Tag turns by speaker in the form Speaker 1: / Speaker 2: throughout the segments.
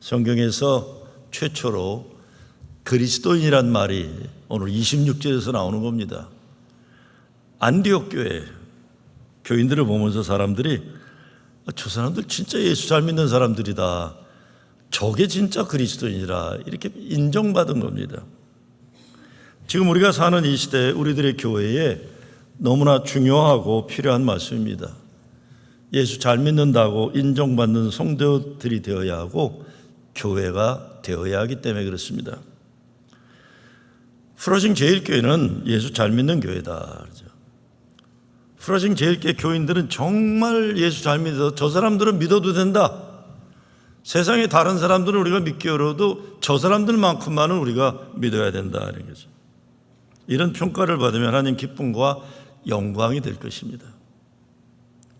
Speaker 1: 성경에서 최초로 그리스도인이란 말이 오늘 26절에서 나오는 겁니다. 안디옥 교회 교인들을 보면서 사람들이 저 사람들 진짜 예수 잘 믿는 사람들이다, 저게 진짜 그리스도인이라 이렇게 인정받은 겁니다. 지금 우리가 사는 이 시대에 우리들의 교회에 너무나 중요하고 필요한 말씀입니다. 예수 잘 믿는다고 인정받는 성도들이 되어야 하고 교회가 되어야 하기 때문에 그렇습니다. 프로징 제일교회는 예수 잘 믿는 교회다. 프로징 제일교회 교인들은 정말 예수 잘 믿어서 저 사람들은 믿어도 된다. 세상의 다른 사람들은 우리가 믿기 어려워도 저 사람들만큼만은 우리가 믿어야 된다는 거죠. 이런 평가를 받으면 하나님 기쁨과 영광이 될 것입니다.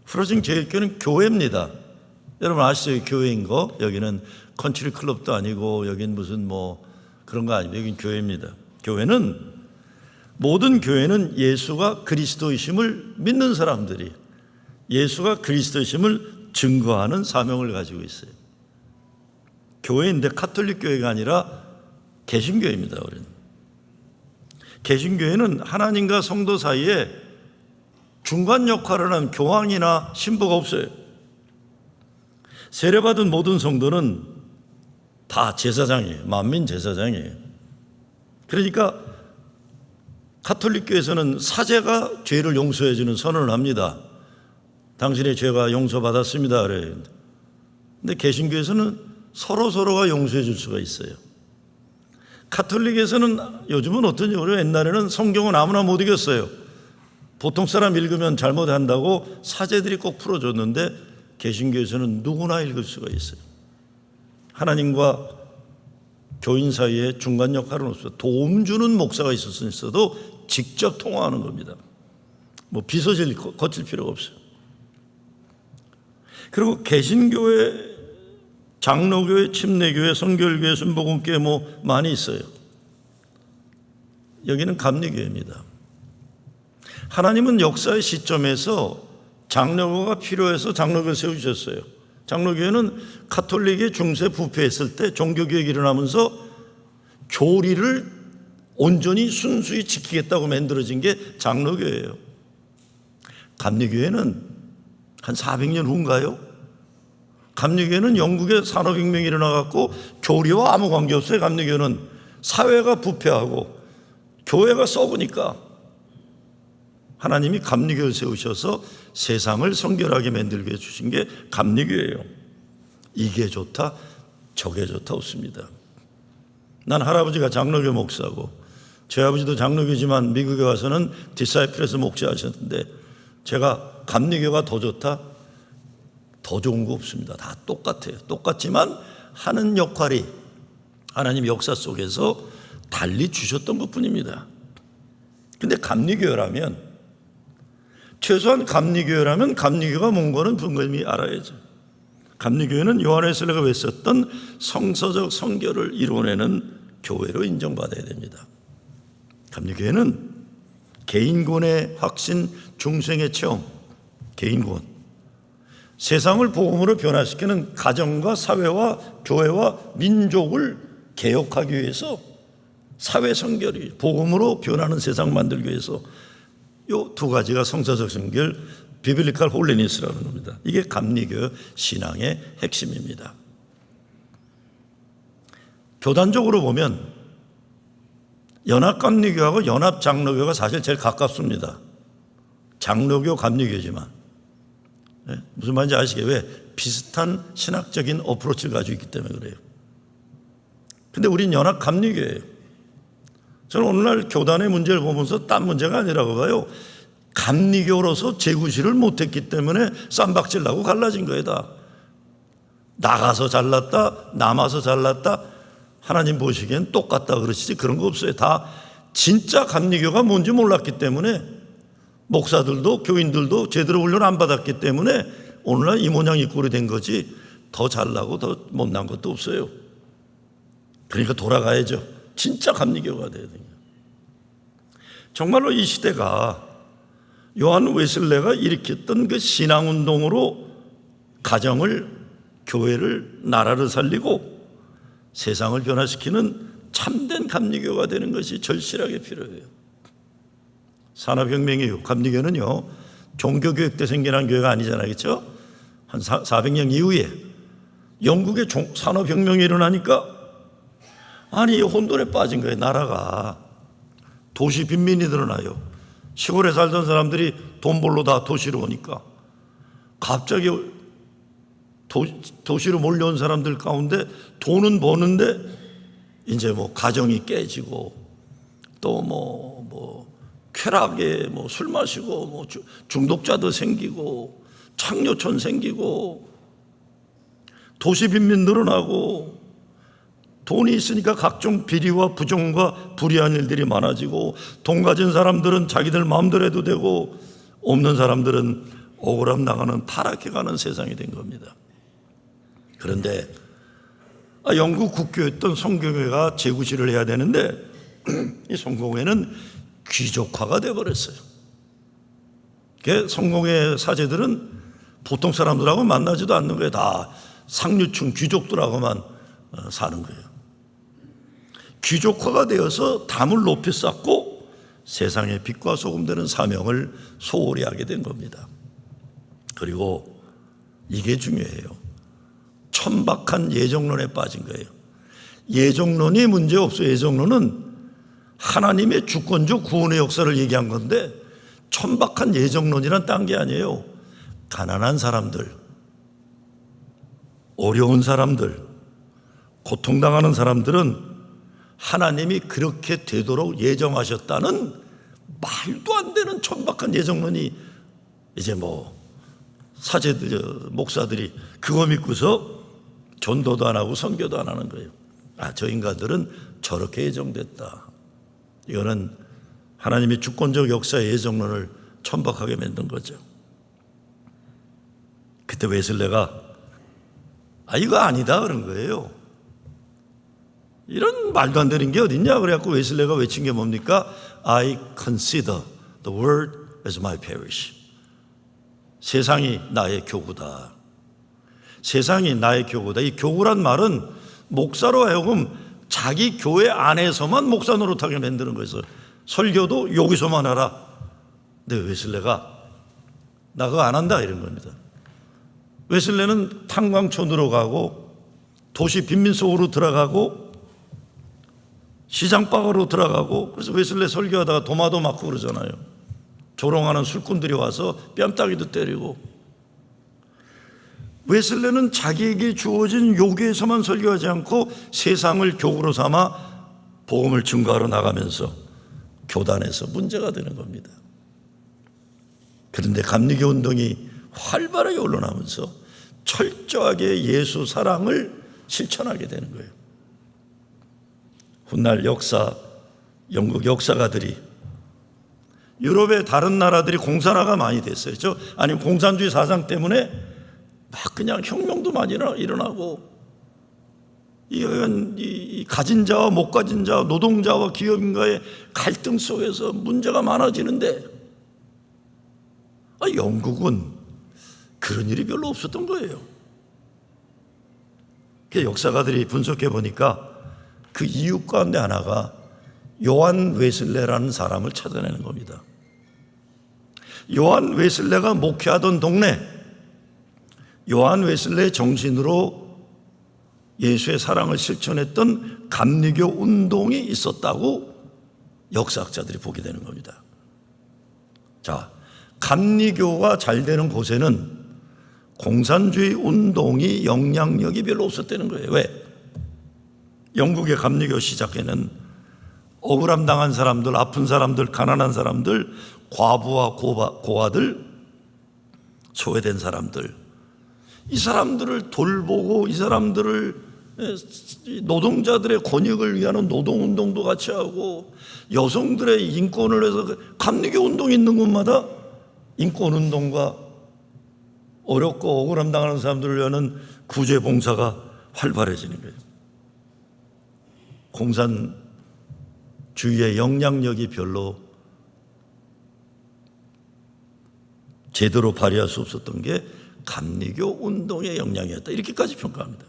Speaker 1: 프로징 제일교회는 교회입니다. 여러분 아시죠? 교회인 거. 여기는 컨트리 클럽도 아니고 여긴 무슨 그런 거 아닙니다. 여긴 교회입니다. 모든 교회는 예수가 그리스도이심을 믿는 사람들이 예수가 그리스도이심을 증거하는 사명을 가지고 있어요. 교회인데 카톨릭 교회가 아니라 개신교회입니다. 우리는 개신교회는 하나님과 성도 사이에 중간 역할을 하는 교황이나 신부가 없어요. 세례받은 모든 성도는 다 제사장이에요. 만민 제사장이에요. 그러니까 가톨릭 교회에서는 사제가 죄를 용서해 주는 선언을 합니다. 당신의 죄가 용서받았습니다. 그래요. 근데 개신교에서는 서로가 용서해 줄 수가 있어요. 가톨릭에서는 요즘은 어떤지 모르겠어요. 옛날에는 성경은 아무나 못 이겼어요. 보통 사람 읽으면 잘못한다고 사제들이 꼭 풀어줬는데 개신교에서는 누구나 읽을 수가 있어요. 하나님과 교인 사이에 중간 역할은 없어요. 도움 주는 목사가 있어도 직접 통화하는 겁니다. 비서실 거칠 필요가 없어요. 그리고 개신교회, 장로교회, 침례교회, 성결교회, 순복음교회 많이 있어요. 여기는 감리교회입니다. 하나님은 역사의 시점에서 장로교가 필요해서 장로교를 세우셨어요. 장로교회는 가톨릭의 중세 부패했을 때 종교개혁이 일어나면서 교리를 온전히 순수히 지키겠다고 만들어진 게 장로교회예요. 감리교회는 한 400년 후인가요? 감리교회는 영국의 산업혁명이 일어나갖고 교리와 아무 관계없어요. 감리교회는 사회가 부패하고 교회가 썩으니까 하나님이 감리교회를 세우셔서 세상을 성결하게 만들게 해주신 게 감리교회예요. 이게 좋다 저게 좋다 없습니다. 난 할아버지가 장로교 목사고 제 아버지도 장로교지만 미국에 와서는 디사이플에서 목사하셨는데 제가 감리교가 더 좋다? 더 좋은 거 없습니다. 다 똑같아요. 똑같지만 하는 역할이 하나님 역사 속에서 달리 주셨던 것뿐입니다. 근데 감리교회라면 최소한 감리교회라면 감리교가 뭔가는 분명히 알아야죠. 감리교회는 요한 웨슬리가 외쳤던 성서적 성결을 이루어내는 교회로 인정받아야 됩니다. 감리교회는 개인권의 확신, 중생의 체험, 개인권, 세상을 복음으로 변화시키는 가정과 사회와 교회와 민족을 개혁하기 위해서 사회 성결이 복음으로 변하는 세상 만들기 위해서 이 두 가지가 성서적 성결, 비블리컬 홀리니스라는 겁니다. 이게 감리교 신앙의 핵심입니다. 교단적으로 보면 연합감리교하고 연합장로교가 사실 제일 가깝습니다. 장로교, 감리교지만 무슨 말인지 아시겠어요? 왜? 비슷한 신학적인 어프로치를 가지고 있기 때문에 그래요. 근데 우린 연합감리교예요. 저는 오늘날 교단의 문제를 보면서 딴 문제가 아니라고 봐요. 감리교로서 재구실을 못했기 때문에 쌈박질 나고 갈라진 거예요. 다 나가서 잘났다 남아서 잘났다 하나님 보시기엔 똑같다 그러시지 그런 거 없어요. 다 진짜 감리교가 뭔지 몰랐기 때문에 목사들도 교인들도 제대로 훈련 안 받았기 때문에 오늘날 이 모양 이 꼴이 된 거지 더 잘나고 더 못난 것도 없어요. 그러니까 돌아가야죠. 진짜 감리교가 돼야 돼요. 정말로 이 시대가 요한 웨슬레가 일으켰던 그 신앙운동으로 가정을, 교회를, 나라를 살리고 세상을 변화시키는 참된 감리교가 되는 것이 절실하게 필요해요. 산업혁명 이후 감리교는요, 종교교육 때 생겨난 교회가 아니잖아요. 그렇죠? 한 400년 이후에 영국의 산업혁명이 일어나니까 아니 혼돈에 빠진 거예요. 나라가. 도시 빈민이 늘어나요. 시골에 살던 사람들이 돈 벌러 다 도시로 오니까 갑자기 도시로 몰려온 사람들 가운데 돈은 버는데 이제 뭐 가정이 깨지고 또 뭐 쾌락에 뭐 술 마시고 뭐 중독자도 생기고 창녀촌 생기고 도시 빈민 늘어나고 돈이 있으니까 각종 비리와 부정과 불의한 일들이 많아지고 돈 가진 사람들은 자기들 마음대로 해도 되고 없는 사람들은 억울함 나가는 타락해가는 세상이 된 겁니다. 그런데 영국 국교였던 성공회가 재구시를 해야 되는데 이 성공회는 귀족화가 되어버렸어요. 성공회 사제들은 보통 사람들하고 만나지도 않는 거예요. 다 상류층 귀족들하고만 사는 거예요. 귀족화가 되어서 담을 높이 쌓고 세상의 빛과 소금 되는 사명을 소홀히 하게 된 겁니다. 그리고 이게 중요해요. 천박한 예정론에 빠진 거예요. 예정론이 문제 없어요. 예정론은 하나님의 주권적 구원의 역사를 얘기한 건데 천박한 예정론이란 딴 게 아니에요. 가난한 사람들, 어려운 사람들, 고통당하는 사람들은 하나님이 그렇게 되도록 예정하셨다는 말도 안 되는 천박한 예정론이 이제 뭐 사제들, 목사들이 그거 믿고서 전도도 안 하고 선교도 안 하는 거예요. 저 인간들은 저렇게 예정됐다. 이거는 하나님의 주권적 역사의 예정론을 천박하게 만든 거죠. 그때 웨슬레가 이거 아니다 그런 거예요. 이런 말도 안 되는 게 어딨냐 그래갖고 웨슬레가 외친 게 뭡니까? I consider the world as my parish. 세상이 나의 교구다. 세상이 나의 교구다. 이 교구란 말은 목사로 하여금 자기 교회 안에서만 목사 노릇하게 만드는 거예요. 설교도 여기서만 하라. 근데 웨슬레가 나 그거 안 한다 이런 겁니다. 웨슬레는 탄광촌으로 가고 도시 빈민 속으로 들어가고 시장바가로 들어가고 그래서 웨슬레 설교하다가 도마도 맞고 그러잖아요. 조롱하는 술꾼들이 와서 뺨따기도 때리고 웨슬레는 자기에게 주어진 요괴에서만 설교하지 않고 세상을 교구로 삼아 복음을 증거하러 나가면서 교단에서 문제가 되는 겁니다. 그런데 감리교 운동이 활발하게 올라나면서 철저하게 예수 사랑을 실천하게 되는 거예요. 훗날 영국 역사가들이 유럽의 다른 나라들이 공산화가 많이 됐어요. 아니면 공산주의 사상 때문에 막 그냥 혁명도 많이 일어나고 이 가진 자와 못 가진 자, 노동자와 기업인과의 갈등 속에서 문제가 많아지는데 영국은 그런 일이 별로 없었던 거예요. 역사가들이 분석해 보니까 그 이유 가운데 하나가 요한 웨슬레라는 사람을 찾아내는 겁니다. 요한 웨슬레가 목회하던 동네, 요한 웨슬레의 정신으로 예수의 사랑을 실천했던 감리교 운동이 있었다고 역사학자들이 보게 되는 겁니다. 자, 감리교가 잘 되는 곳에는 공산주의 운동이 영향력이 별로 없었다는 거예요. 왜? 영국의 감리교 시작에는 억울함 당한 사람들, 아픈 사람들, 가난한 사람들, 과부와 고아들, 소외된 사람들, 이 사람들을 돌보고 이 사람들을 노동자들의 권익을 위한 노동운동도 같이 하고 여성들의 인권을 해서 감리교 운동이 있는 곳마다 인권운동과 어렵고 억울함 당하는 사람들을 위한 구제봉사가 활발해지는 거예요. 공산주의의 영향력이 별로 제대로 발휘할 수 없었던 게 감리교 운동의 영향이었다. 이렇게까지 평가합니다.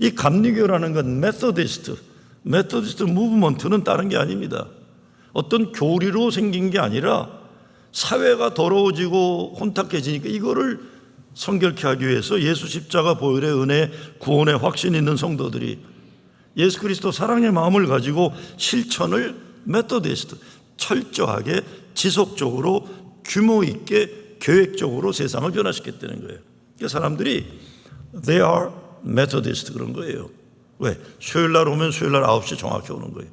Speaker 1: 이 감리교라는 건 메소디스트 무브먼트는 다른 게 아닙니다. 어떤 교리로 생긴 게 아니라 사회가 더러워지고 혼탁해지니까 이거를 성결케 하기 위해서 예수 십자가 보혈의 은혜, 구원의 확신 있는 성도들이 예수 그리스도 사랑의 마음을 가지고 실천을 메소디스트, 철저하게 지속적으로 규모 있게 계획적으로 세상을 변화시켰다는 거예요. 그러니까 사람들이 they are Methodist 그런 거예요. 왜? 수요일날 오면 수요일날 9시 정확히 오는 거예요.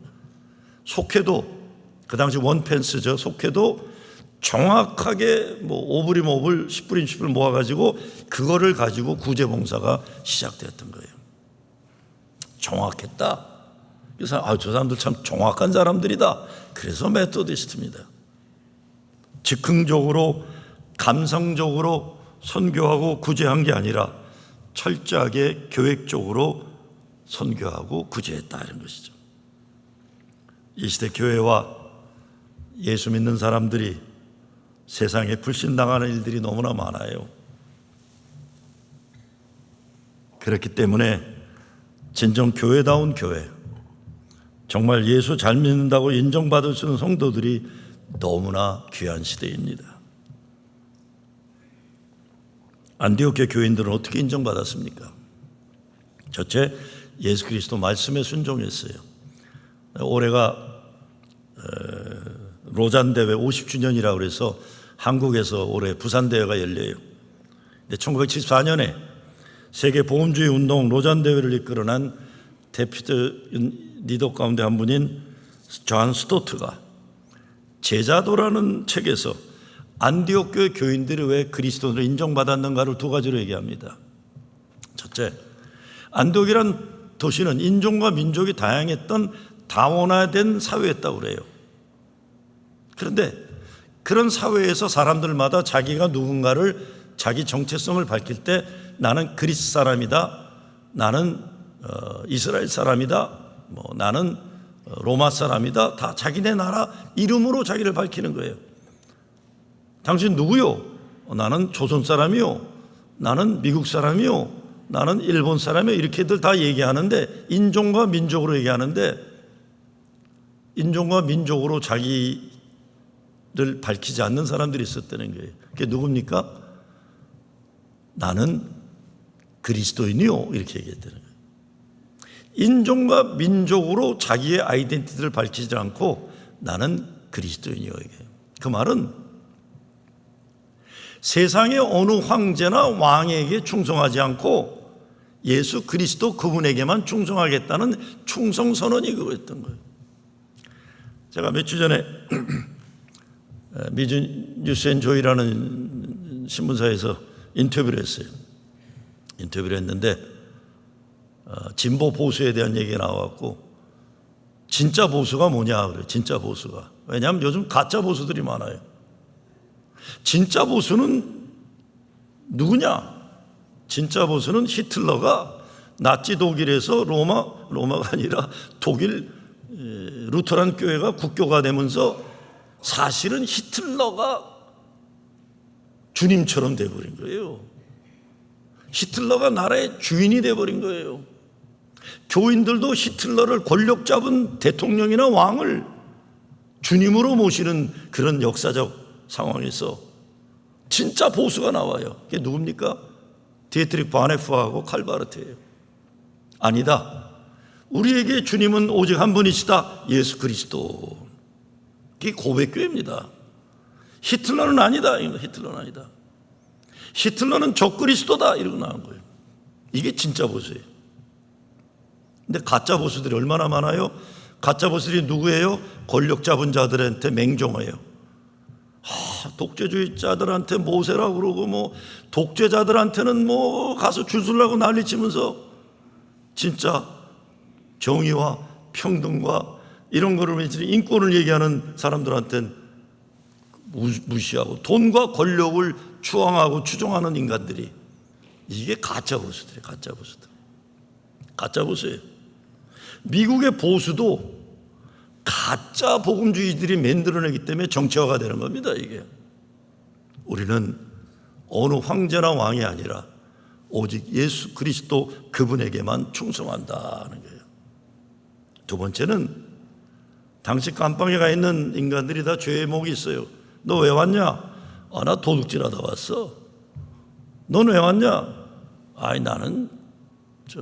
Speaker 1: 속회도 그 당시 원펜스죠. 속회도 정확하게 뭐 5불이면 5불, 10불이면 10불 모아가지고 그거를 가지고 구제봉사가 시작되었던 거예요. 정확했다. 그래서 저 사람들 참 정확한 사람들이다. 그래서 메소디스트입니다. 즉흥적으로 감성적으로 선교하고 구제한 게 아니라 철저하게 계획적으로 선교하고 구제했다 이런 것이죠. 이 시대 교회와 예수 믿는 사람들이 세상에 불신당하는 일들이 너무나 많아요. 그렇기 때문에 진정 교회다운 교회, 정말 예수 잘 믿는다고 인정받을 수 있는 성도들이 너무나 귀한 시대입니다. 안디옥 교인들은 어떻게 인정받았습니까? 첫째, 예수 그리스도 말씀에 순종했어요. 올해가 로잔 대회 50주년이라고 그래서 한국에서 올해 부산 대회가 열려요. 1974년에 세계 보험주의 운동 로잔 대회를 이끌어낸 대표적 리더 가운데 한 분인 존 스토트가 제자도라는 책에서 안디옥 교회 교인들이 왜 그리스도인으로 인정받았는가를 두 가지로 얘기합니다. 첫째, 안디옥이란 도시는 인종과 민족이 다양했던 다원화된 사회였다고 그래요. 그런데 그런 사회에서 사람들마다 자기가 누군가를 자기 정체성을 밝힐 때 나는 그리스 사람이다, 나는 이스라엘 사람이다, 나는 로마 사람이다, 다 자기네 나라 이름으로 자기를 밝히는 거예요. 당신 누구요? 나는 조선 사람이요, 나는 미국 사람이요, 나는 일본 사람이요, 이렇게들 다 얘기하는데 인종과 민족으로 얘기하는데 인종과 민족으로 자기를 밝히지 않는 사람들이 있었다는 거예요. 그게 누굽니까? 나는 그리스도인이요, 이렇게 얘기했다는 거예요. 인종과 민족으로 자기의 아이덴티티를 밝히지 않고 나는 그리스도인이요, 이게. 그 말은 세상의 어느 황제나 왕에게 충성하지 않고 예수 그리스도 그분에게만 충성하겠다는 충성선언이 그거였던 거예요. 제가 몇 주 전에 미주 뉴스앤조이라는 신문사에서 인터뷰를 했어요. 인터뷰를 했는데 진보 보수에 대한 얘기가 나왔고 진짜 보수가 뭐냐 그래요. 진짜 보수가. 왜냐하면 요즘 가짜 보수들이 많아요. 진짜 보수는 누구냐? 진짜 보수는 히틀러가 나치 독일에서 로마가 아니라 독일 루터란 교회가 국교가 되면서 사실은 히틀러가 주님처럼 돼버린 거예요. 히틀러가 나라의 주인이 돼버린 거예요. 교인들도 히틀러를 권력 잡은 대통령이나 왕을 주님으로 모시는 그런 역사적 상황에서 진짜 보수가 나와요. 그게 누굽니까? 디에트릭 바네프하고 칼바르트예요. 아니다. 우리에게 주님은 오직 한 분이시다. 예수 그리스도. 그게 고백교회입니다. 히틀러는 아니다. 히틀러는 아니다. 히틀러는 적그리스도다. 이러고 나온 거예요. 이게 진짜 보수예요. 근데 가짜 보수들이 얼마나 많아요? 가짜 보수들이 누구예요? 권력 잡은 자들한테 맹종해요. 독재주의자들한테 모세라고 그러고 독재자들한테는 가서 줄 서려고 난리치면서 진짜 정의와 평등과 이런 거를 인권을 얘기하는 사람들한테는 무시하고 돈과 권력을 추앙하고 추종하는 인간들이 이게 가짜 보수들이에요. 가짜 보수예요. 미국의 보수도 가짜 복음주의들이 만들어내기 때문에 정치화가 되는 겁니다. 이게 우리는 어느 황제나 왕이 아니라 오직 예수 그리스도 그분에게만 충성한다는 거예요. 두 번째는 당시 감방에 가 있는 인간들이 다 죄의 목이 있어요. 너 왜 왔냐? 나 도둑질하다 왔어. 넌 왜 왔냐? 나는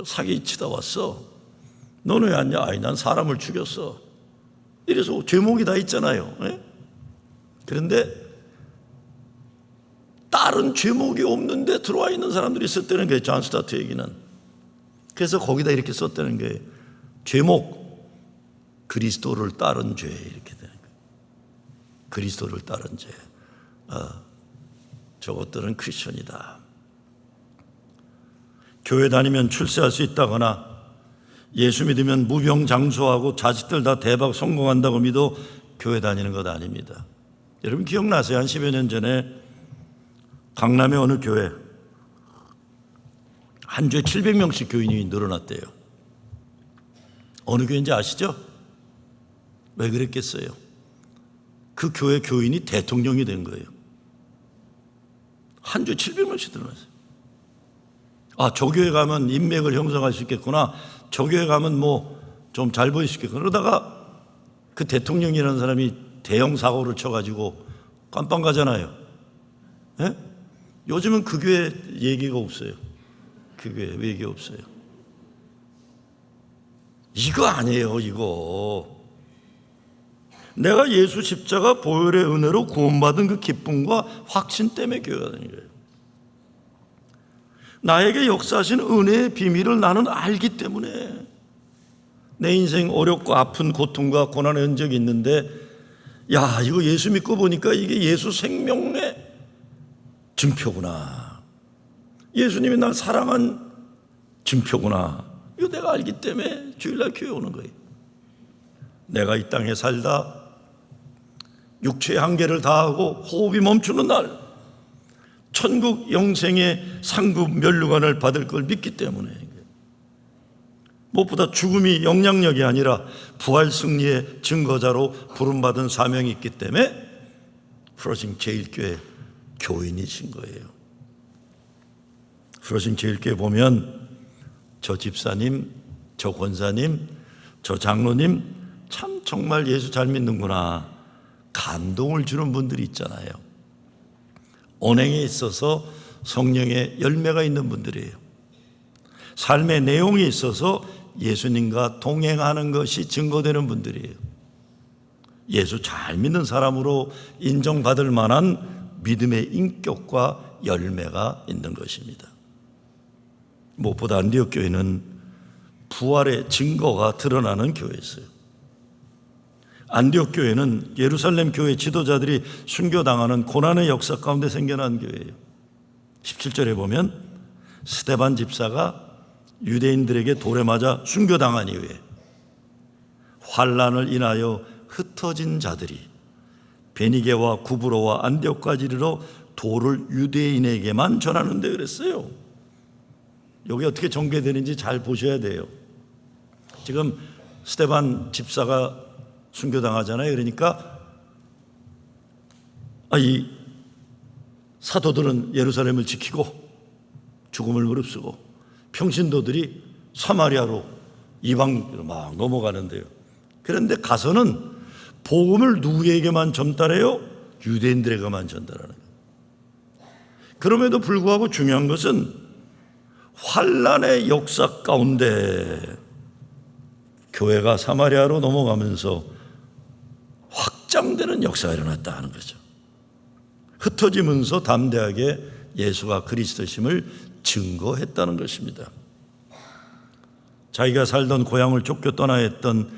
Speaker 1: 사기치다 왔어. 넌 왜 왔냐? 난 사람을 죽였어. 이래서 죄목이 다 있잖아요. 그런데 다른 죄목이 없는데 들어와 있는 사람들이 있었다는 거예요. 존 스타트 얘기는. 그래서 거기다 이렇게 썼다는 거예요. 죄목 그리스도를 따른 죄, 이렇게 되는 거예요. 그리스도를 따른 죄. 저것들은 크리스천이다. 교회 다니면 출세할 수 있다거나 예수 믿으면 무병장수하고 자식들 다 대박 성공한다고 믿어 교회 다니는 것 아닙니다. 여러분 기억나세요? 한 10여 년 전에 강남의 어느 교회 한 주에 700명씩 교인이 늘어났대요. 어느 교회인지 아시죠? 왜 그랬겠어요? 그 교회 교인이 대통령이 된 거예요. 한 주에 700명씩 늘어났어요. 저 교회 가면 인맥을 형성할 수 있겠구나. 저 교회 가면 좀 잘 보일 수 있겠구나. 그러다가 그 대통령이라는 사람이 대형 사고를 쳐가지고 깜빵 가잖아요. 요즘은 그 교회 얘기가 없어요. 그 교회 얘기가 없어요. 이거 아니에요, 이거. 내가 예수 십자가 보혈의 은혜로 구원받은 그 기쁨과 확신 때문에 교회가 되는 거예요. 나에게 역사하신 은혜의 비밀을 나는 알기 때문에 내 인생 어렵고 아픈 고통과 고난의 흔적이 있는데 이거 예수 믿고 보니까 이게 예수 생명의 증표구나. 예수님이 날 사랑한 증표구나. 이거 내가 알기 때문에 주일날 교회 오는 거예요. 내가 이 땅에 살다 육체의 한계를 다하고 호흡이 멈추는 날 천국 영생의 상급 면류관을 받을 걸 믿기 때문에, 무엇보다 죽음이 영향력이 아니라 부활 승리의 증거자로 부름받은 사명이 있기 때문에 프로싱 제일교회 교인이신 거예요. 프로싱 제일교회 보면 저 집사님, 저 권사님, 저 장로님 참 정말 예수 잘 믿는구나 감동을 주는 분들이 있잖아요. 언행에 있어서 성령의 열매가 있는 분들이에요. 삶의 내용에 있어서 예수님과 동행하는 것이 증거되는 분들이에요. 예수 잘 믿는 사람으로 인정받을 만한 믿음의 인격과 열매가 있는 것입니다. 무엇보다 안디옥 교회는 부활의 증거가 드러나는 교회였어요. 안디옥 교회는 예루살렘 교회 지도자들이 순교당하는 고난의 역사 가운데 생겨난 교회예요. 17절에 보면 스데반 집사가 유대인들에게 돌에 맞아 순교당한 이후에 환난을 인하여 흩어진 자들이 베니게와 구브로와 안디옥까지 이르러 돌을 유대인에게만 전하는데 그랬어요. 여기 어떻게 전개되는지 잘 보셔야 돼요. 지금 스데반 집사가 순교당하잖아요. 그러니까 이 사도들은 예루살렘을 지키고 죽음을 무릅쓰고 평신도들이 사마리아로 이방으로 막 넘어가는데요. 그런데 가서는 복음을 누구에게만 전달해요? 유대인들에게만 전달하는 거예요. 그럼에도 불구하고 중요한 것은 환난의 역사 가운데 교회가 사마리아로 넘어가면서 확장되는 역사가 일어났다 하는 거죠. 흩어지면서 담대하게 예수가 그리스도심을 증거했다는 것입니다. 자기가 살던 고향을 쫓겨 떠나야 했던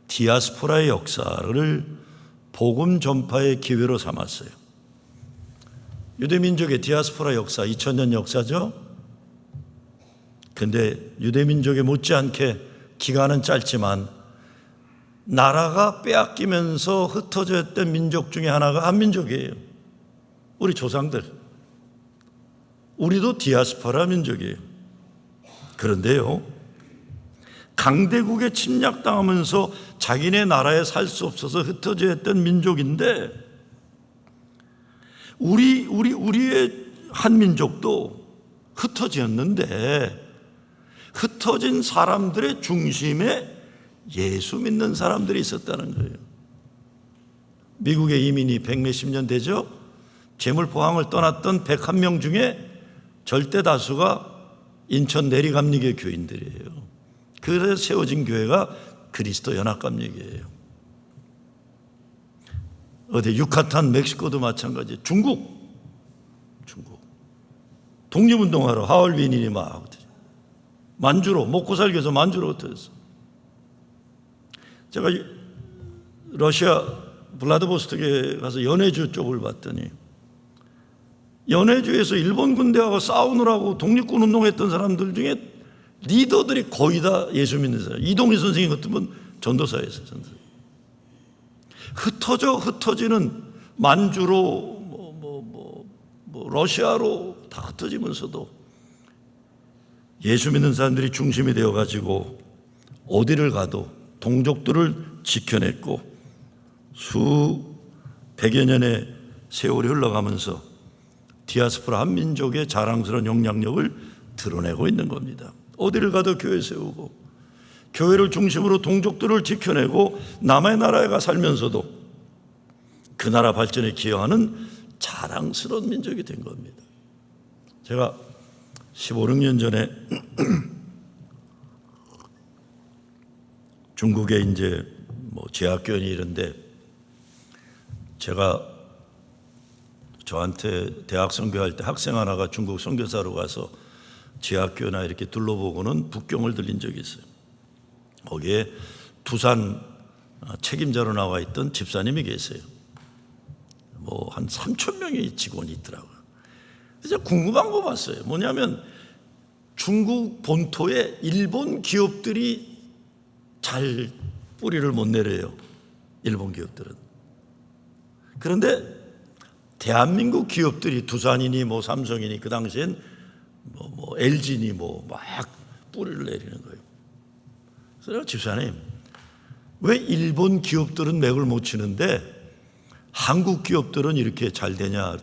Speaker 1: 디아스포라의 역사를 복음 전파의 기회로 삼았어요. 유대민족의 디아스포라 역사 2000년 역사죠. 근데 유대민족에 못지않게 기간은 짧지만 나라가 빼앗기면서 흩어져 있던 민족 중에 하나가 한민족이에요. 우리 조상들. 우리도 디아스포라 민족이에요. 그런데요, 강대국에 침략당하면서 자기네 나라에 살 수 없어서 흩어져 있던 민족인데 우리의 한민족도 흩어졌는데 흩어진 사람들의 중심에 예수 믿는 사람들이 있었다는 거예요. 미국의 이민이 100몇십 년 되죠. 재물포항을 떠났던 101명 중에 절대 다수가 인천 내리감리교 교인들이에요. 그래서 세워진 교회가 그리스도 연합감리교회예요. 어디 유카탄, 멕시코도 마찬가지. 중국 독립운동하러 하얼빈인이 막 만주로 먹고 살기 위해서 만주로 흩어졌어. 제가 러시아 블라디보스톡에 가서 연해주 쪽을 봤더니 연해주에서 일본 군대하고 싸우느라고 독립군 운동했던 사람들 중에 리더들이 거의 다 예수 믿는 사람. 이동희 선생님 같은 분 전도사였어요. 흩어지는 만주로 러시아로 다 흩어지면서도 예수 믿는 사람들이 중심이 되어가지고 어디를 가도 동족들을 지켜냈고 수백여 년의 세월이 흘러가면서 디아스포라 한민족의 자랑스러운 영향력을 드러내고 있는 겁니다. 어디를 가도 교회 세우고 교회를 중심으로 동족들을 지켜내고 남의 나라에 가 살면서도 그 나라 발전에 기여하는 자랑스러운 민족이 된 겁니다. 제가 15, 16년 전에 중국에 이제 재학교니 이런데 제가 저한테 대학 선교할 때 학생 하나가 중국 선교사로 가서 재학교나 이렇게 둘러보고는 북경을 들린 적이 있어요. 거기에 두산 책임자로 나와 있던 집사님이 계세요. 한 3,000명의 직원이 있더라고요. 그래서 궁금한 거 봤어요. 뭐냐면 중국 본토에 일본 기업들이 잘 뿌리를 못 내려요. 일본 기업들은. 그런데 대한민국 기업들이 두산이니 삼성이니 그 당시엔 LG니 막 뿌리를 내리는 거예요. 그래서 집사님, 왜 일본 기업들은 맥을 못 치는데 한국 기업들은 이렇게 잘 되냐?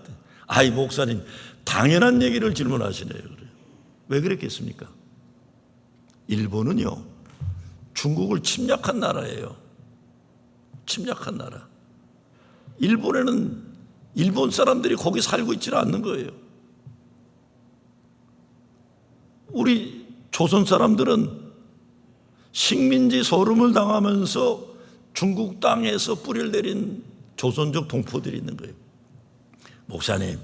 Speaker 1: 아이 목사님, 당연한 얘기를 질문하시네요. 왜 그랬겠습니까? 일본은요, 중국을 침략한 나라예요. 침략한 나라. 일본에는 일본 사람들이 거기 살고 있지는 않는 거예요. 우리 조선 사람들은 식민지 서름을 당하면서 중국 땅에서 뿌리를 내린 조선족 동포들이 있는 거예요. 목사님,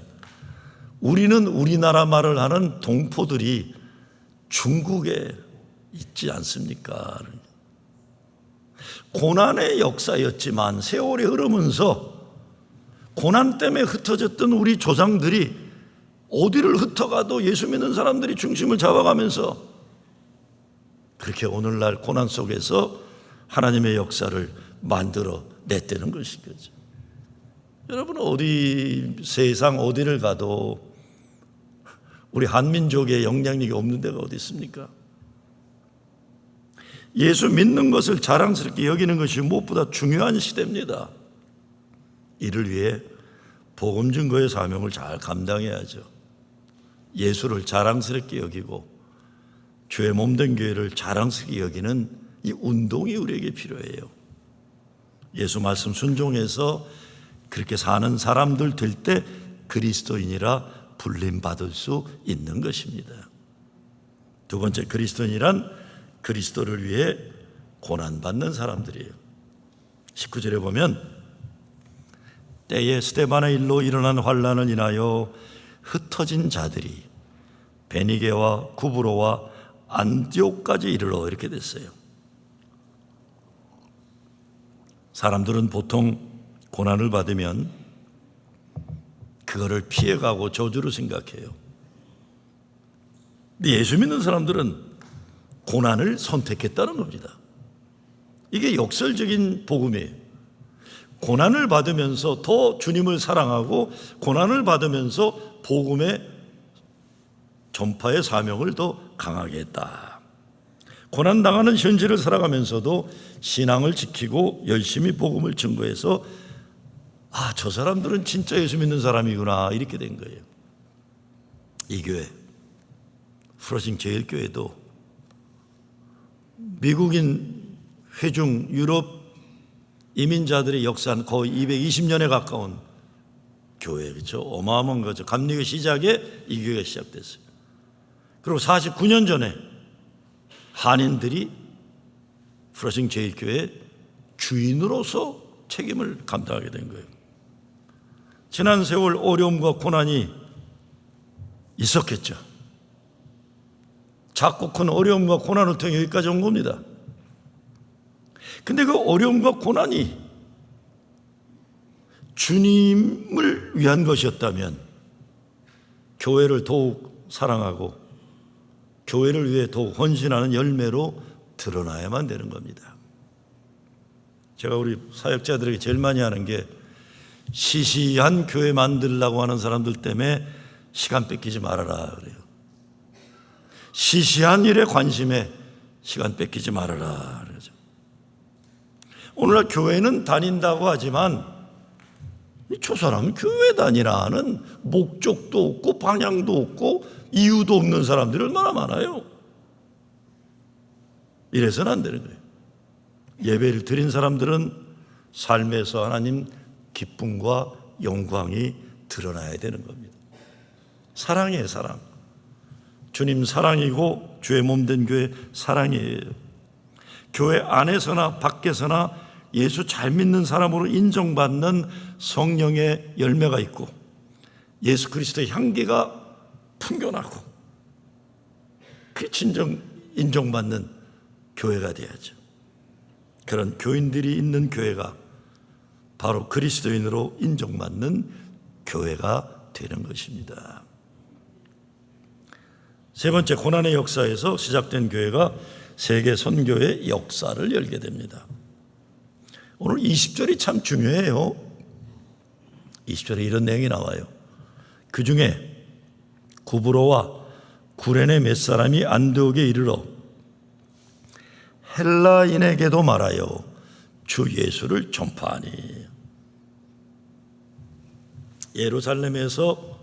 Speaker 1: 우리는 우리나라 말을 하는 동포들이 중국에 있지 않습니까? 고난의 역사였지만 세월이 흐르면서 고난 때문에 흩어졌던 우리 조상들이 어디를 흩어가도 예수 믿는 사람들이 중심을 잡아가면서 그렇게 오늘날 고난 속에서 하나님의 역사를 만들어 냈다는 것인 거죠. 여러분, 세상 어디를 가도 우리 한민족의 영향력이 없는 데가 어디 있습니까? 예수 믿는 것을 자랑스럽게 여기는 것이 무엇보다 중요한 시대입니다. 이를 위해 복음 증거의 사명을 잘 감당해야죠. 예수를 자랑스럽게 여기고 주의 몸된 교회를 자랑스럽게 여기는 이 운동이 우리에게 필요해요. 예수 말씀 순종해서 그렇게 사는 사람들 될 때 그리스도인이라 불림받을 수 있는 것입니다. 두 번째, 그리스도인이란 그리스도를 위해 고난받는 사람들이에요. 19절에 보면 때에 스데반의 일로 일어난 환난을 인하여 흩어진 자들이 베니게와 구브로와 안디옥까지 이르러 이렇게 됐어요. 사람들은 보통 고난을 받으면 그거를 피해가고 저주로 생각해요. 근데 예수 믿는 사람들은 고난을 선택했다는 겁니다. 이게 역설적인 복음이에요. 고난을 받으면서 더 주님을 사랑하고 고난을 받으면서 복음의 전파의 사명을 더 강하게 했다. 고난당하는 현실을 살아가면서도 신앙을 지키고 열심히 복음을 증거해서 저 사람들은 진짜 예수 믿는 사람이구나 이렇게 된 거예요. 이 교회 프로싱 제일교회도 미국인 회중 유럽 이민자들의 역사는 거의 220년에 가까운 교회, 그렇죠? 어마어마한 거죠. 감리교 시작에 이 교회가 시작됐어요. 그리고 49년 전에 한인들이 프로싱 제일교회 주인으로서 책임을 감당하게 된 거예요. 지난 세월 어려움과 고난이 있었겠죠. 작고 큰 어려움과 고난을 통해 여기까지 온 겁니다. 근데 그 어려움과 고난이 주님을 위한 것이었다면 교회를 더욱 사랑하고 교회를 위해 더욱 헌신하는 열매로 드러나야만 되는 겁니다. 제가 우리 사역자들에게 제일 많이 하는 게 시시한 교회 만들려고 하는 사람들 때문에 시간 뺏기지 말아라 그래요. 시시한 일에 관심에 시간 뺏기지 말아라 그러죠. 오늘날 교회는 다닌다고 하지만 저 사람은 교회 다니라는 목적도 없고 방향도 없고 이유도 없는 사람들이 얼마나 많아요. 이래서는 안 되는 거예요. 예배를 드린 사람들은 삶에서 하나님 기쁨과 영광이 드러나야 되는 겁니다. 사랑이에요, 사랑. 주님 사랑이고 주의 몸된 교회 사랑이에요. 교회 안에서나 밖에서나 예수 잘 믿는 사람으로 인정받는 성령의 열매가 있고 예수 그리스도의 향기가 풍겨나고 그 진정 인정받는 교회가 돼야죠. 그런 교인들이 있는 교회가 바로 그리스도인으로 인정받는 교회가 되는 것입니다. 세 번째, 고난의 역사에서 시작된 교회가 세계 선교의 역사를 열게 됩니다. 오늘 20절이 참 중요해요. 20절에 이런 내용이 나와요. 그 중에 구브로와 구레네 몇 사람이 안디옥에 이르러 헬라인에게도 말하여 주 예수를 전파하니. 예루살렘에서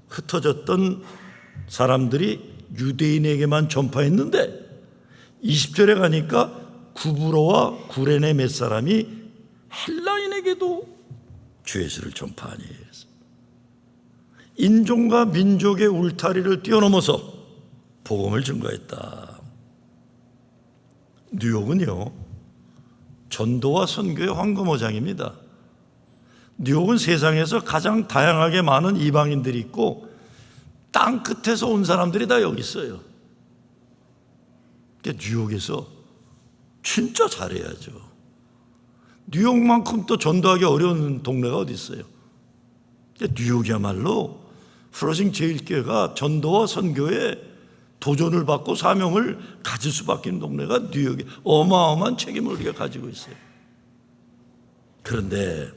Speaker 1: 흩어졌던 사람들이 유대인에게만 전파했는데 20절에 가니까 구브로와 구레네 몇 사람이 헬라인에게도 주 예수를 전파하니. 인종과 민족의 울타리를 뛰어넘어서 복음을 증거했다. 뉴욕은요, 전도와 선교의 황금어장입니다. 뉴욕은 세상에서 가장 다양하게 많은 이방인들이 있고 땅 끝에서 온 사람들이 다 여기 있어요. 그러니까 뉴욕에서 진짜 잘해야죠. 뉴욕만큼 또 전도하기 어려운 동네가 어디 있어요? 그러니까 뉴욕이야말로 프로싱 제일교회가 전도와 선교에 도전을 받고 사명을 가질 수밖에 없는 동네가 뉴욕에 어마어마한 책임을 우리가 가지고 있어요. 그런데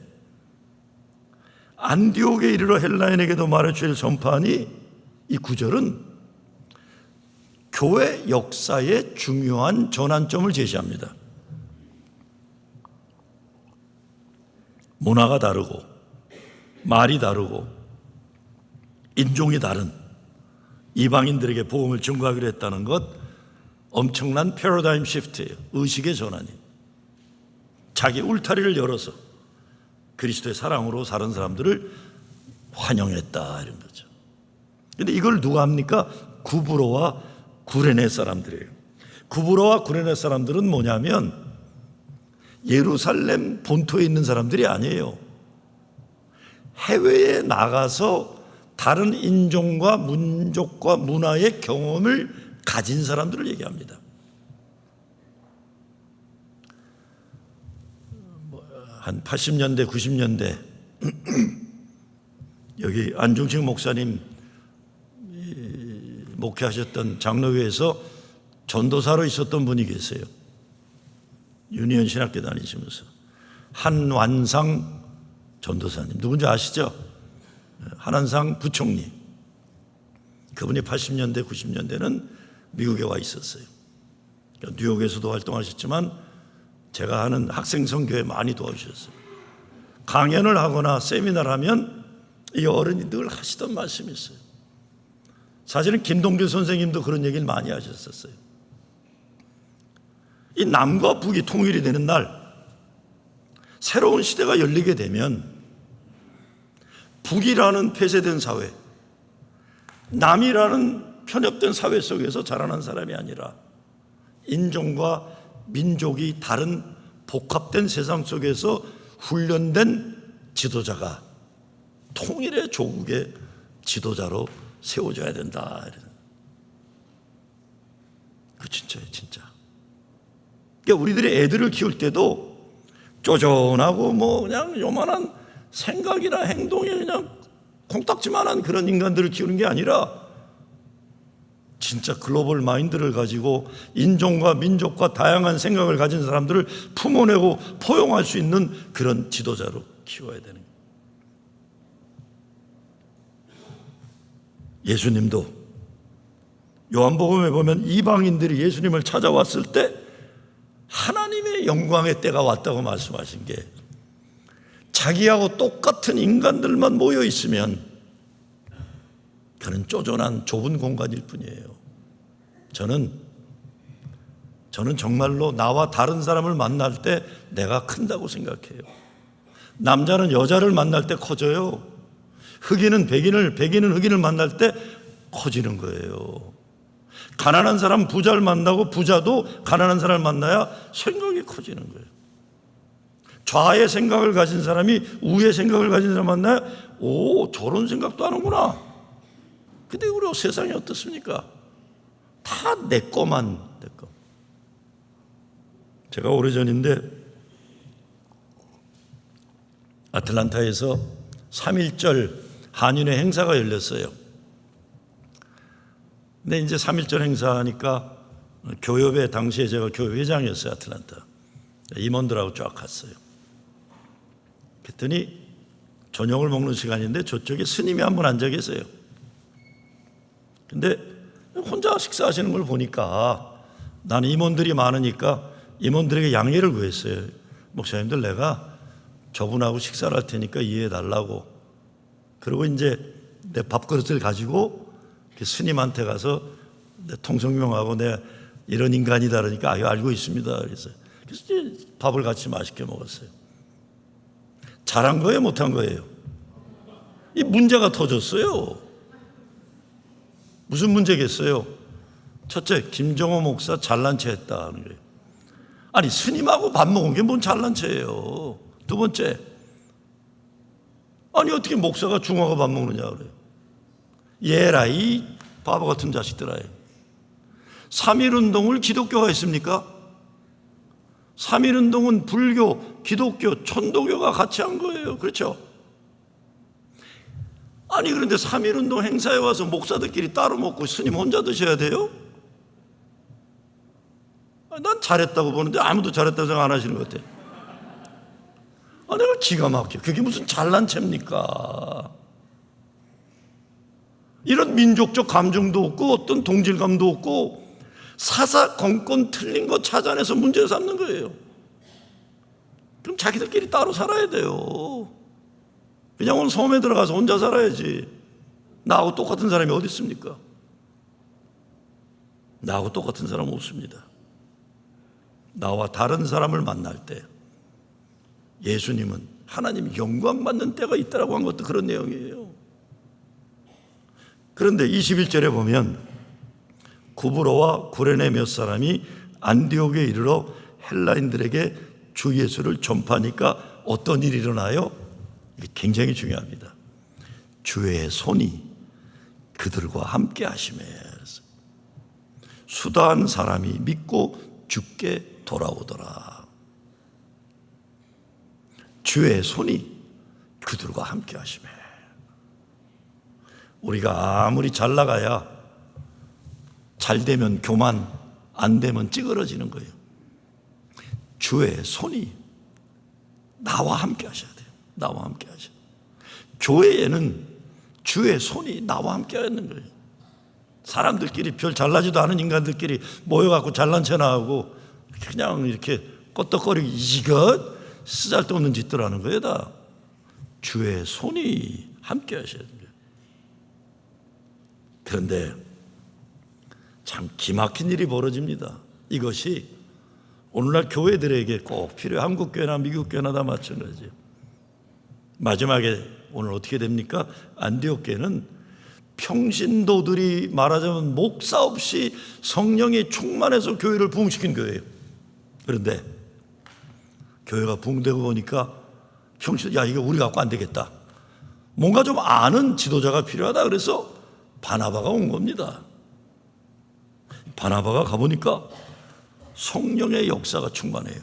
Speaker 1: 안디옥에 이르러 헬라인에게도 말해 주를 전파하니, 이 구절은 교회 역사의 중요한 전환점을 제시합니다. 문화가 다르고 말이 다르고 인종이 다른 이방인들에게 복음을 증거하기로 했다는 것, 엄청난 패러다임 시프트예요. 의식의 전환이. 자기 울타리를 열어서 그리스도의 사랑으로 사는 사람들을 환영했다, 이런 거죠. 그런데 이걸 누가 합니까? 구브로와 구레네 사람들이에요. 구브로와 구레네 사람들은 뭐냐면 예루살렘 본토에 있는 사람들이 아니에요. 해외에 나가서 다른 인종과 민족과 문화의 경험을 가진 사람들을 얘기합니다. 한 80년대, 90년대 여기 안중식 목사님 목회하셨던 장로교에서 전도사로 있었던 분이 계세요. 유니온 신학교 다니시면서 한완상 전도사님, 누군지 아시죠? 한완상 부총리. 그분이 80년대, 90년대는 미국에 와 있었어요. 뉴욕에서도 활동하셨지만 제가 하는 학생 선교에 많이 도와주셨어요. 강연을 하거나 세미나를 하면 이 어른이 늘 하시던 말씀이 있어요. 사실은 김동길 선생님도 그런 얘기를 많이 하셨었어요. 이 남과 북이 통일이 되는 날, 새로운 시대가 열리게 되면 북이라는 폐쇄된 사회, 남이라는 편협된 사회 속에서 자라난 사람이 아니라 인종과 민족이 다른 복합된 세상 속에서 훈련된 지도자가 통일의 조국의 지도자로 세워져야 된다. 그 진짜예요, 진짜. 그러니까 우리들이 애들을 키울 때도 쪼존하고 그냥 요만한 생각이나 행동이 그냥 콩딱지만한 그런 인간들을 키우는 게 아니라 진짜 글로벌 마인드를 가지고 인종과 민족과 다양한 생각을 가진 사람들을 품어내고 포용할 수 있는 그런 지도자로 키워야 되는 거예요. 예수님도 요한복음에 보면 이방인들이 예수님을 찾아왔을 때 하나님의 영광의 때가 왔다고 말씀하신 게, 자기하고 똑같은 인간들만 모여 있으면 그는 쪼존한 좁은 공간일 뿐이에요. 저는 정말로 나와 다른 사람을 만날 때 내가 큰다고 생각해요. 남자는 여자를 만날 때 커져요. 흑인은 백인을, 백인은 흑인을 만날 때 커지는 거예요. 가난한 사람 부자를 만나고 부자도 가난한 사람을 만나야 생각이 커지는 거예요. 좌의 생각을 가진 사람이 우의 생각을 가진 사람 만나야 저런 생각도 하는구나. 근데 우리 세상이 어떻습니까? 다 내 거만 내 거. 제가 오래전인데 아틀란타에서 3.1절 한인회 행사가 열렸어요. 근데 이제 3.1절 행사하니까 교협에, 당시에 제가 교회 회장이었어요. 아틀란타. 임원들하고 쫙 갔어요. 그랬더니 저녁을 먹는 시간인데 저쪽에 스님이 한 분 앉아 계세요. 근데 혼자 식사하시는 걸 보니까 나는 임원들이 많으니까 임원들에게 양해를 구했어요. 목사님들, 내가 저분하고 식사를 할 테니까 이해해 달라고. 그리고 이제 내 밥그릇을 가지고 스님한테 가서 내 통성명하고 내가 이런 인간이다 그러니까 알고 있습니다. 그래서 이제 밥을 같이 맛있게 먹었어요. 잘한 거예요, 못한 거예요? 이 문제가 터졌어요. 무슨 문제겠어요? 첫째, 김정호 목사 잘난 체 했다 하는 거예요. 아니, 스님하고 밥 먹은 게 뭔 잘난 체예요. 두 번째, 아니 어떻게 목사가 중하고 밥 먹느냐 그래요. 얘라 이 바보 같은 자식들아. 3.1운동을 기독교가 했습니까? 3.1운동은 불교, 기독교, 천도교가 같이 한 거예요. 그렇죠? 아니 그런데 3.1운동 행사에 와서 목사들끼리 따로 먹고 스님 혼자 드셔야 돼요? 난 잘했다고 보는데 아무도 잘했다고 생각 안 하시는 것 같아. 내가 기가 막혀. 그게 무슨 잘난 체입니까? 이런 민족적 감정도 없고 어떤 동질감도 없고 사사건건 틀린 거 찾아내서 문제 삼는 거예요. 그럼 자기들끼리 따로 살아야 돼요. 그냥 온 섬에 들어가서 혼자 살아야지. 나하고 똑같은 사람이 어디 있습니까? 나하고 똑같은 사람은 없습니다. 나와 다른 사람을 만날 때 예수님은 하나님 영광 받는 때가 있다라고 한 것도 그런 내용이에요. 그런데 21절에 보면 구브로와 구레네 몇 사람이 안디옥에 이르러 헬라인들에게 주 예수를 전파하니까 어떤 일이 일어나요? 이게 굉장히 중요합니다. 주의 손이 그들과 함께 하시매. 수다한 사람이 믿고 주께 돌아오더라. 주의 손이 그들과 함께 하시매. 우리가 아무리 잘 나가야 잘 되면 교만, 안 되면 찌그러지는 거예요. 주의 손이 나와 함께 하셔야 돼요. 나와 함께 하셔야 돼요. 교회에는 주의 손이 나와 함께 하는 거예요. 사람들끼리 별 잘나지도 않은 인간들끼리 모여갖고 잘난 체나 하고 그냥 이렇게 껐덕거리고 이것 쓰잘데없는 짓들 하는 거예요. 다 주의 손이 함께 하셔야 돼요. 그런데 참 기막힌 일이 벌어집니다. 이것이 오늘날 교회들에게 꼭 필요해. 한국 교회나 미국 교회나 다 마찬가지예요. 마지막에 오늘 어떻게 됩니까? 안디옥 교회는 평신도들이 말하자면 목사 없이 성령이 충만해서 교회를 부흥시킨 교회예요. 그런데 교회가 부흥되고 보니까 야, 이거 우리 갖고 안 되겠다. 뭔가 좀 아는 지도자가 필요하다. 그래서 바나바가 온 겁니다. 바나바가 가보니까 성령의 역사가 충만해요.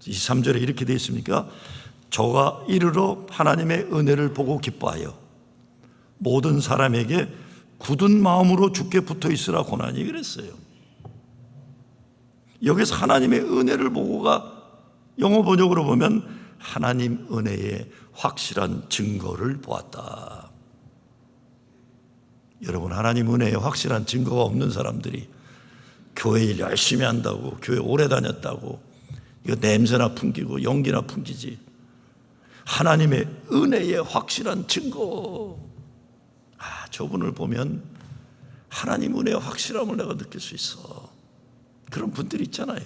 Speaker 1: 23절에 이렇게 되어 있습니까? 저가 이르러 하나님의 은혜를 보고 기뻐하여 모든 사람에게 굳은 마음으로 주께 붙어 있으라 고나니 그랬어요. 여기서 하나님의 은혜를 보고가 영어 번역으로 보면 하나님 은혜의 확실한 증거를 보았다. 여러분, 하나님 은혜의 확실한 증거가 없는 사람들이 교회 일 열심히 한다고, 교회 오래 다녔다고, 이거 냄새나 풍기고 연기나 풍기지. 하나님의 은혜의 확실한 증거. 저분을 보면 하나님 은혜의 확실함을 내가 느낄 수 있어. 그런 분들이 있잖아요.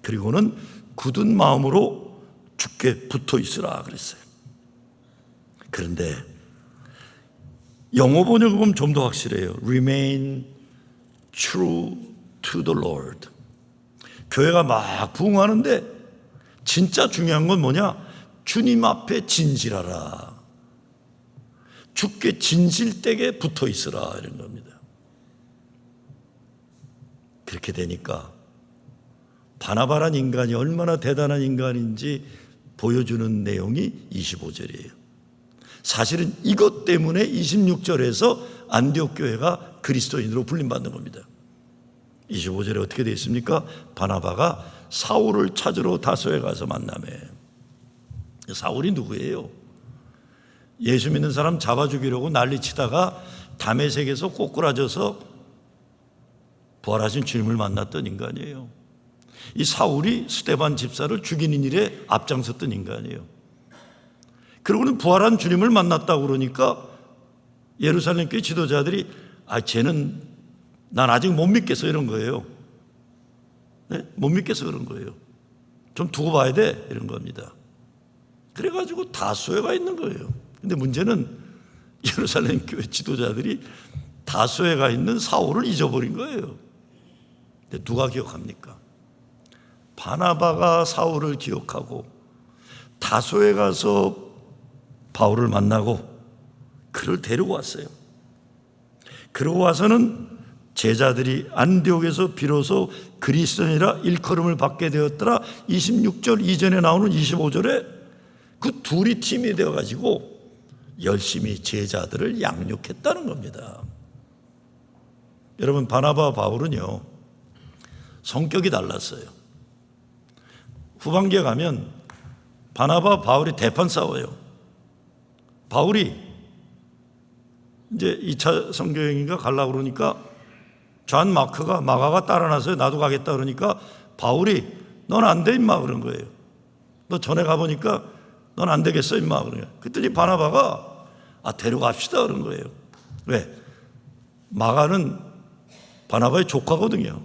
Speaker 1: 그리고는 굳은 마음으로 주께 붙어 있으라 그랬어요. 그런데 영어 번역을 보면 좀 더 확실해요. Remain true to the Lord. 교회가 막 부흥하는데 진짜 중요한 건 뭐냐? 주님 앞에 진실하라. 주께 진실되게 붙어 있으라 이런 겁니다. 그렇게 되니까 바나바란 인간이 얼마나 대단한 인간인지 보여주는 내용이 25절이에요. 사실은 이것 때문에 26절에서 안디옥 교회가 그리스도인으로 불림받는 겁니다. 25절에 어떻게 되어 있습니까? 바나바가 사울을 찾으러 다소에 가서 만나매. 사울이 누구예요? 예수 믿는 사람 잡아 죽이려고 난리치다가 다메섹에서 꼬꾸라져서 부활하신 주님을 만났던 인간이에요. 이 사울이 스데반 집사를 죽이는 일에 앞장섰던 인간이에요. 그러고는 부활한 주님을 만났다고 그러니까 예루살렘 교회 지도자들이 쟤는 난 아직 못 믿겠어 이런 거예요. 네? 못 믿겠어 그런 거예요. 좀 두고 봐야 돼 이런 겁니다. 그래가지고 다소에 가 있는 거예요. 근데 문제는 예루살렘 교회 지도자들이 다소에 가 있는 사울을 잊어버린 거예요. 근데 누가 기억합니까? 바나바가 사울을 기억하고 다소에 가서 바울을 만나고 그를 데리고 왔어요. 그러고 와서는 제자들이 안디옥에서 비로소 그리스도인이라 일컬음을 받게 되었더라. 26절 이전에 나오는 25절에 그 둘이 팀이 되어가지고 열심히 제자들을 양육했다는 겁니다. 여러분, 바나바와 바울은요 성격이 달랐어요. 후반기에 가면 바나바와 바울이 대판 싸워요. 바울이 이제 2차 선교여행인가 가려고 그러니까 존 마가가 따라 나서요. 나도 가겠다 그러니까 바울이 넌 안 돼 임마 그런 거예요. 너 전에 가보니까 넌 안 되겠어 임마 그런 거예요. 그랬더니 바나바가 데려갑시다 그런 거예요. 왜? 마가는 바나바의 조카거든요.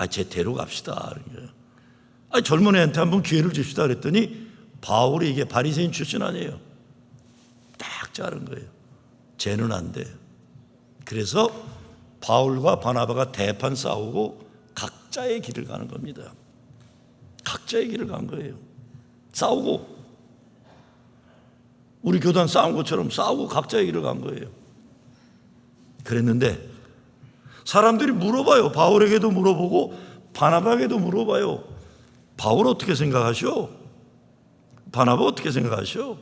Speaker 1: 쟤 데려갑시다 그런 거예요. 젊은 애한테 한번 기회를 줍시다 그랬더니 바울이 이게 바리새인 출신 아니에요. 딱 자른 거예요. 쟤는 안 돼. 그래서 바울과 바나바가 대판 싸우고 각자의 길을 가는 겁니다. 각자의 길을 간 거예요. 싸우고 우리 교단 싸운 것처럼 싸우고 각자의 길을 간 거예요. 그랬는데 사람들이 물어봐요. 바울에게도 물어보고 바나바에게도 물어봐요. 바울 어떻게 생각하시오? 바나바 어떻게 생각하시오?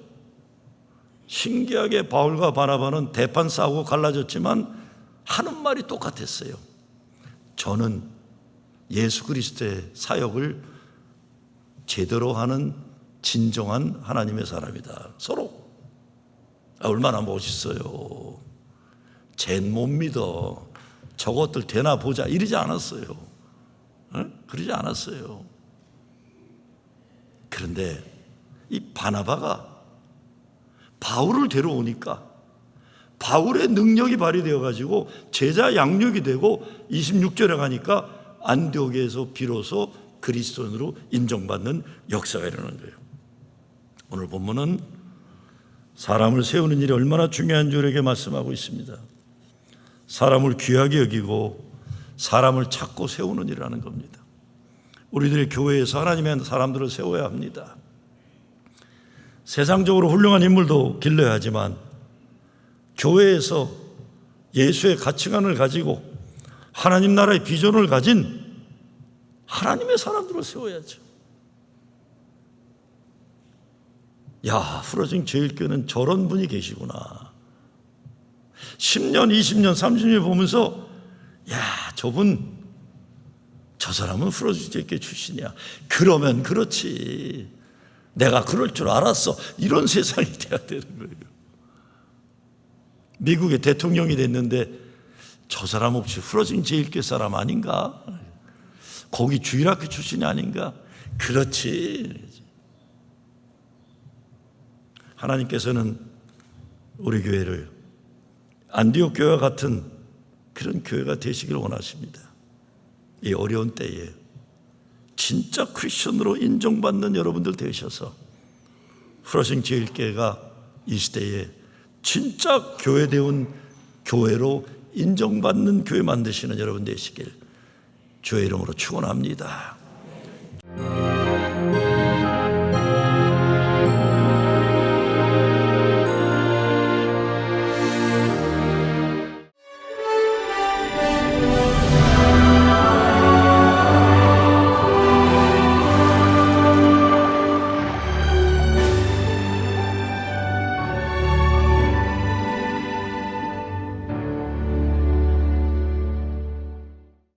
Speaker 1: 신기하게 바울과 바나바는 대판 싸우고 갈라졌지만 하는 말이 똑같았어요. 저는 예수 그리스도의 사역을 제대로 하는 진정한 하나님의 사람이다. 서로 얼마나 멋있어요. 쟨 못 믿어. 저것들 되나 보자 이러지 않았어요. 그러지 않았어요. 그런데 이 바나바가 바울을 데려오니까 바울의 능력이 발휘되어 가지고 제자 양육이 되고 26절에 가니까 안디옥에서 비로소 그리스도인으로 인정받는 역사가 일어나는 거예요. 오늘 본문은 사람을 세우는 일이 얼마나 중요한 줄 우리에게 말씀하고 있습니다. 사람을 귀하게 여기고 사람을 찾고 세우는 일이라는 겁니다. 우리들의 교회에서 하나님의 사람들을 세워야 합니다. 세상적으로 훌륭한 인물도 길러야 하지만 교회에서 예수의 가치관을 가지고 하나님 나라의 비전을 가진 하나님의 사람들을 세워야죠. 야, 후러진 제일교회는 저런 분이 계시구나. 10년, 20년, 30년 보면서 야, 저분, 저 사람은 후러진 제일교회 출신이야. 그러면 그렇지. 내가 그럴 줄 알았어. 이런 세상이 돼야 되는 거예요. 미국의 대통령이 됐는데 저 사람 혹시 후러진 제일교회 사람 아닌가? 거기 주일학교 출신이 아닌가? 그렇지. 하나님께서는 우리 교회를 안디옥 교회와 같은 그런 교회가 되시기를 원하십니다. 이 어려운 때에 진짜 크리스천으로 인정받는 여러분들 되셔서 후러싱 제일교회가 이 시대에 진짜 교회다운 교회로 인정받는 교회 만드시는 여러분 되시길 주의 이름으로 축원합니다.